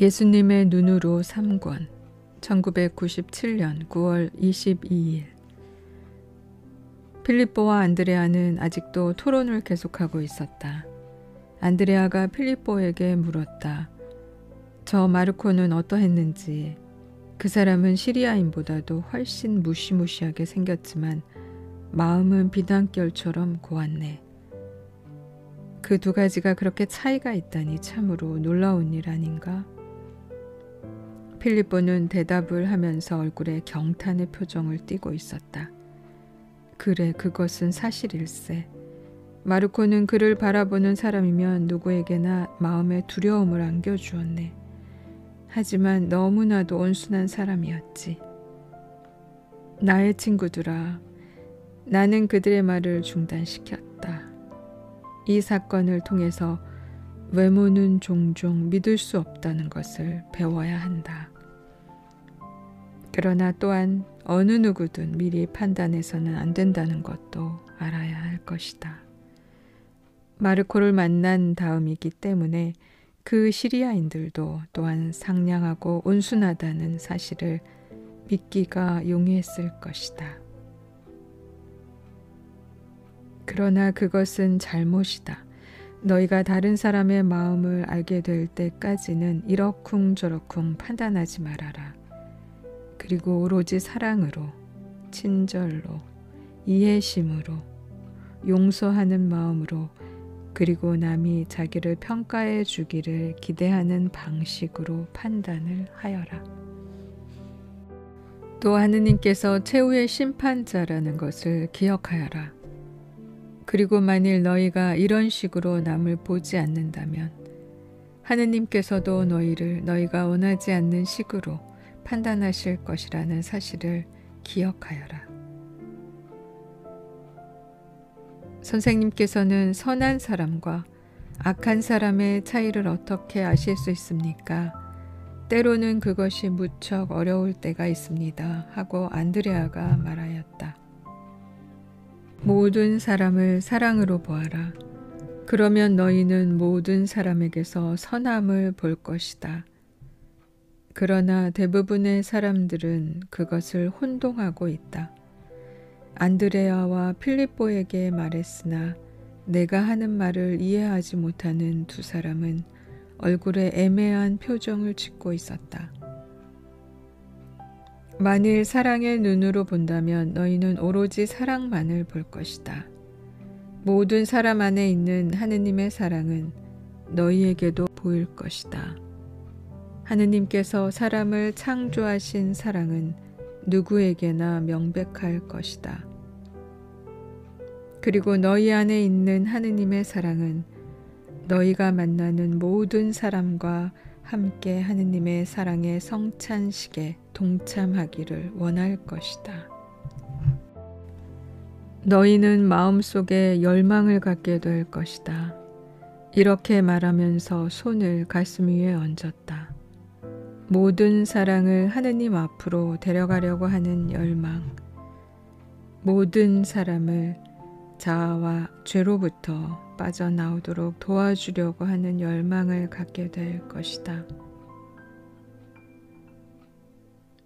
예수님의 눈으로 3권 1997년 9월 22일 필립보와 안드레아는 아직도 토론을 계속하고 있었다. 안드레아가 필립보에게 물었다. 저 마르코는 어떠했는지. 그 사람은 시리아인보다도 훨씬 무시무시하게 생겼지만 마음은 비단결처럼 고왔네. 그 두 가지가 그렇게 차이가 있다니 참으로 놀라운 일 아닌가? 필립보는 대답을 하면서 얼굴에 경탄의 표정을 띠고 있었다. 그래, 그것은 사실일세. 마르코는 그를 바라보는 사람이면 누구에게나 마음에 두려움을 안겨주었네. 하지만 너무나도 온순한 사람이었지. 나의 친구들아, 나는 그들의 말을 중단시켰다. 이 사건을 통해서 외모는 종종 믿을 수 없다는 것을 배워야 한다. 그러나 또한 어느 누구든 미리 판단해서는 안 된다는 것도 알아야 할 것이다. 마르코를 만난 다음이기 때문에 그 시리아인들도 또한 상냥하고 온순하다는 사실을 믿기가 용이했을 것이다. 그러나 그것은 잘못이다. 너희가 다른 사람의 마음을 알게 될 때까지는 이러쿵저러쿵 판단하지 말아라. 그리고 오로지 사랑으로, 친절로, 이해심으로, 용서하는 마음으로, 그리고 남이 자기를 평가해 주기를 기대하는 방식으로 판단을 하여라. 또 하느님께서 최후의 심판자라는 것을 기억하여라. 그리고 만일 너희가 이런 식으로 남을 보지 않는다면 하느님께서도 너희를 너희가 원하지 않는 식으로 판단하실 것이라는 사실을 기억하여라. 선생님께서는 선한 사람과 악한 사람의 차이를 어떻게 아실 수 있습니까? 때로는 그것이 무척 어려울 때가 있습니다. 하고 안드레아가 말하였다. 모든 사람을 사랑으로 보아라. 그러면 너희는 모든 사람에게서 선함을 볼 것이다. 그러나 대부분의 사람들은 그것을 혼동하고 있다. 안드레아와 필립보에게 말했으나 내가 하는 말을 이해하지 못하는 두 사람은 얼굴에 애매한 표정을 짓고 있었다. 만일 사랑의 눈으로 본다면 너희는 오로지 사랑만을 볼 것이다. 모든 사람 안에 있는 하느님의 사랑은 너희에게도 보일 것이다. 하느님께서 사람을 창조하신 사랑은 누구에게나 명백할 것이다. 그리고 너희 안에 있는 하느님의 사랑은 너희가 만나는 모든 사람과 함께 하느님의 사랑의 성찬식에 동참하기를 원할 것이다. 너희는 마음속에 열망을 갖게 될 것이다. 이렇게 말하면서 손을 가슴 위에 얹었다. 모든 사랑을 하느님 앞으로 데려가려고 하는 열망, 모든 사람을 자아와 죄로부터 빠져나오도록 도와주려고 하는 열망을 갖게 될 것이다.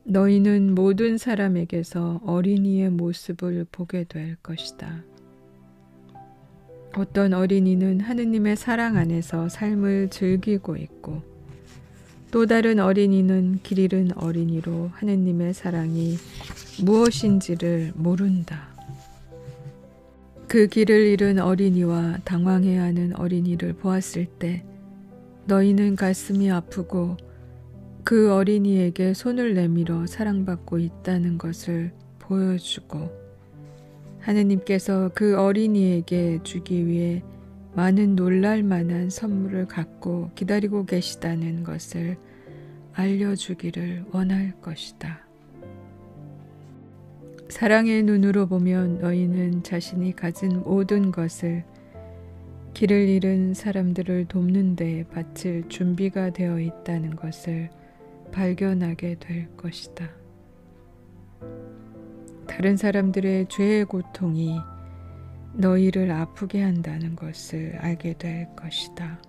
너희는 모든 사람에게서 어린이의 모습을 보게 될 것이다. 어떤 어린이는 하느님의 사랑 안에서 삶을 즐기고 있고 또 다른 어린이는 길 잃은 어린이로 하느님의 사랑이 무엇인지를 모른다. 그 길을 잃은 어린이와 당황해하는 어린이를 보았을 때 너희는 가슴이 아프고 그 어린이에게 손을 내밀어 사랑받고 있다는 것을 보여주고 하느님께서 그 어린이에게 주기 위해 많은 놀랄 만한 선물을 갖고 기다리고 계시다는 것을 알려주기를 원할 것이다. 사랑의 눈으로 보면 너희는 자신이 가진 모든 것을 길을 잃은 사람들을 돕는 데 바칠 준비가 되어 있다는 것을 발견하게 될 것이다. 다른 사람들의 죄의 고통이 너희를 아프게 한다는 것을 알게 될 것이다.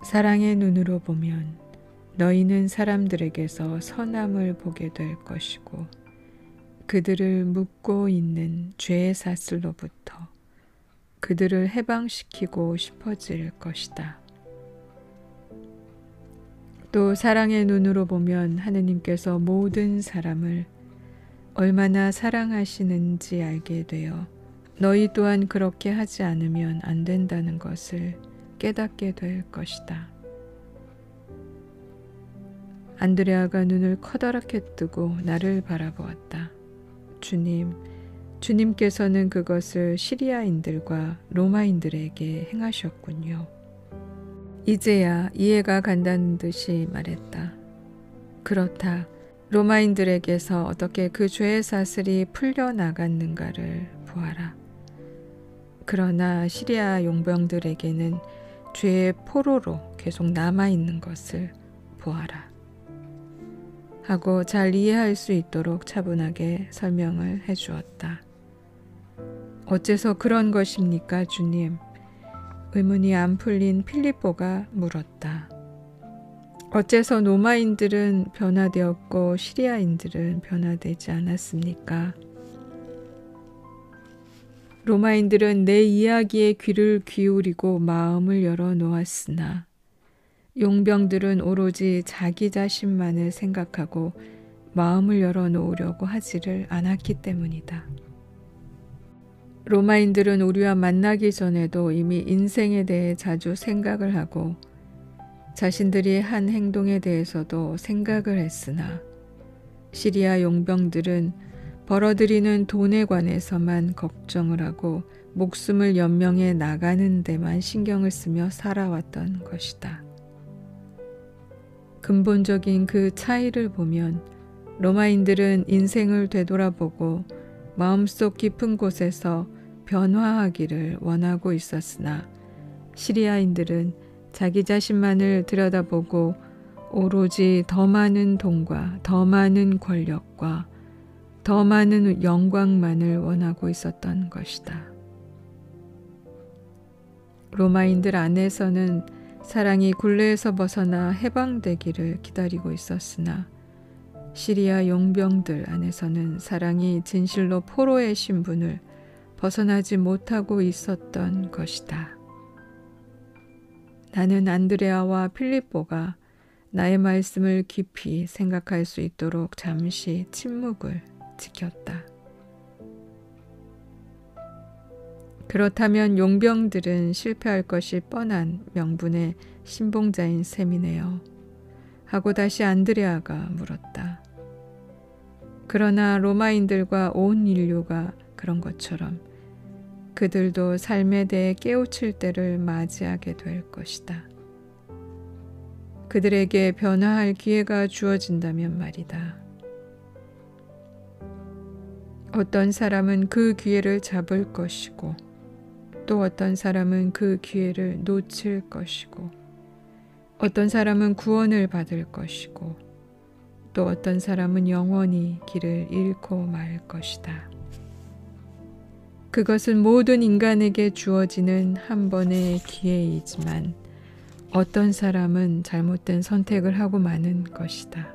사랑의 눈으로 보면 너희는 사람들에게서 선함을 보게 될 것이고 그들을 묶고 있는 죄의 사슬로부터 그들을 해방시키고 싶어질 것이다. 또 사랑의 눈으로 보면 하느님께서 모든 사람을 얼마나 사랑하시는지 알게 되어 너희 또한 그렇게 하지 않으면 안 된다는 것을 깨닫게 될 것이다. 안드레아가 눈을 커다랗게 뜨고 나를 바라보았다. 주님께서는 그것을 시리아인들과 로마인들에게 행하셨군요. 이제야 이해가 간다는 듯이 말했다. 그렇다. 로마인들에게서 어떻게 그 죄의 사슬이 풀려나갔는가를 보아라. 그러나 시리아 용병들에게는 죄의 포로로 계속 남아있는 것을 보아라. 하고 잘 이해할 수 있도록 차분하게 설명을 해주었다. 어째서 그런 것입니까, 주님? 의문이 안 풀린 필립보가 물었다. 어째서 로마인들은 변화되었고 시리아인들은 변화되지 않았습니까? 로마인들은 내 이야기에 귀를 기울이고 마음을 열어 놓았으나 용병들은 오로지 자기 자신만을 생각하고 마음을 열어 놓으려고 하지를 않았기 때문이다. 로마인들은 우리와 만나기 전에도 이미 인생에 대해 자주 생각을 하고 자신들이 한 행동에 대해서도 생각을 했으나 시리아 용병들은 벌어들이는 돈에 관해서만 걱정을 하고 목숨을 연명해 나가는 데만 신경을 쓰며 살아왔던 것이다. 근본적인 그 차이를 보면 로마인들은 인생을 되돌아보고 마음속 깊은 곳에서 변화하기를 원하고 있었으나 시리아인들은 자기 자신만을 들여다보고 오로지 더 많은 돈과 더 많은 권력과 더 많은 영광만을 원하고 있었던 것이다. 로마인들 안에서는 사랑이 굴레에서 벗어나 해방되기를 기다리고 있었으나 시리아 용병들 안에서는 사랑이 진실로 포로의 신분을 벗어나지 못하고 있었던 것이다. 나는 안드레아와 필립보가 나의 말씀을 깊이 생각할 수 있도록 잠시 침묵을 지켰다. 그렇다면 용병들은 실패할 것이 뻔한 명분의 신봉자인 셈이네요. 하고 다시 안드레아가 물었다. 그러나 로마인들과 온 인류가 그런 것처럼 그들도 삶에 대해 깨우칠 때를 맞이하게 될 것이다. 그들에게 변화할 기회가 주어진다면 말이다. 어떤 사람은 그 기회를 잡을 것이고 또 어떤 사람은 그 기회를 놓칠 것이고 어떤 사람은 구원을 받을 것이고 또 어떤 사람은 영원히 길을 잃고 말 것이다. 그것은 모든 인간에게 주어지는 한 번의 기회이지만 어떤 사람은 잘못된 선택을 하고 마는 것이다.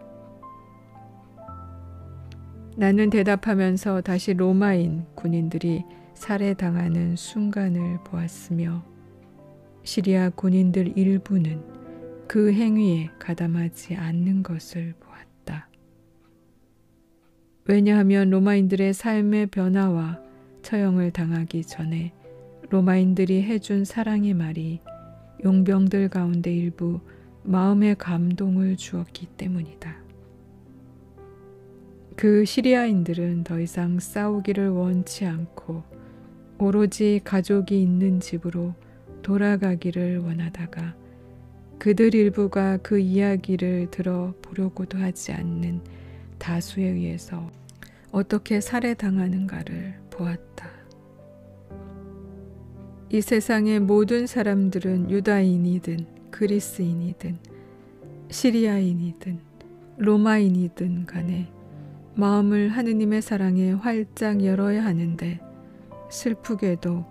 나는 대답하면서 다시 로마인 군인들이 살해당하는 순간을 보았으며 시리아 군인들 일부는 그 행위에 가담하지 않는 것을 보았다. 왜냐하면 로마인들의 삶의 변화와 처형을 당하기 전에 로마인들이 해준 사랑의 말이 용병들 가운데 일부 마음의 감동을 주었기 때문이다. 그 시리아인들은 더 이상 싸우기를 원치 않고 오로지 가족이 있는 집으로 돌아가기를 원하다가 그들 일부가 그 이야기를 들어보려고도 하지 않는 다수에 의해서 어떻게 살해당하는가를 보았다. 이 세상의 모든 사람들은 유다인이든 그리스인이든 시리아인이든 로마인이든 간에 마음을 하느님의 사랑에 활짝 열어야 하는데 슬프게도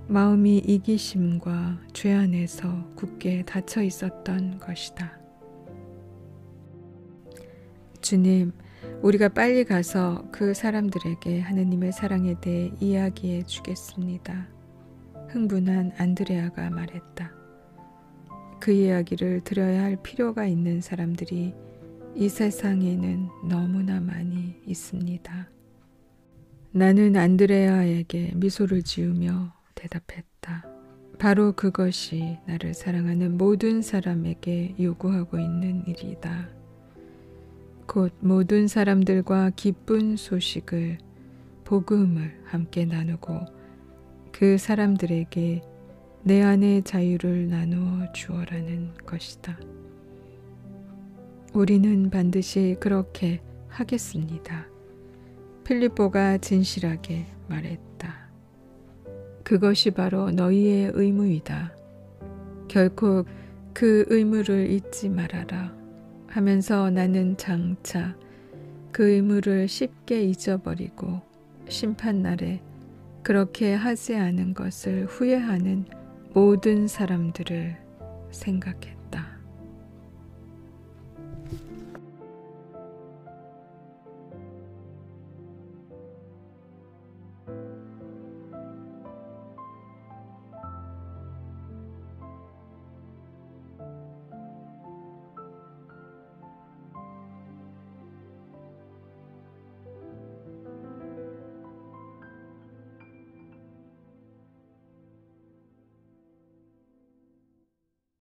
마음이 이기심과 죄 안에서 굳게 닫혀 있었던 것이다. 주님, 우리가 빨리 가서 그 사람들에게 하느님의 사랑에 대해 이야기해 주겠습니다. 흥분한 안드레아가 말했다. 그 이야기를 들어야 할 필요가 있는 사람들이 이 세상에는 너무나 많이 있습니다. 나는 안드레아에게 미소를 지으며 대답했다. 바로 그것이 나를 사랑하는 모든 사람에게 요구하고 있는 일이다. 곧 모든 사람들과 기쁜 소식을, 복음을 함께 나누고 그 사람들에게 내 안의 자유를 나누어 주어라는 것이다. 우리는 반드시 그렇게 하겠습니다. 필립보가 진실하게 말했다. 그것이 바로 너희의 의무이다. 결코 그 의무를 잊지 말아라 하면서 나는 장차 그 의무를 쉽게 잊어버리고 심판날에 그렇게 하지 않은 것을 후회하는 모든 사람들을 생각했다.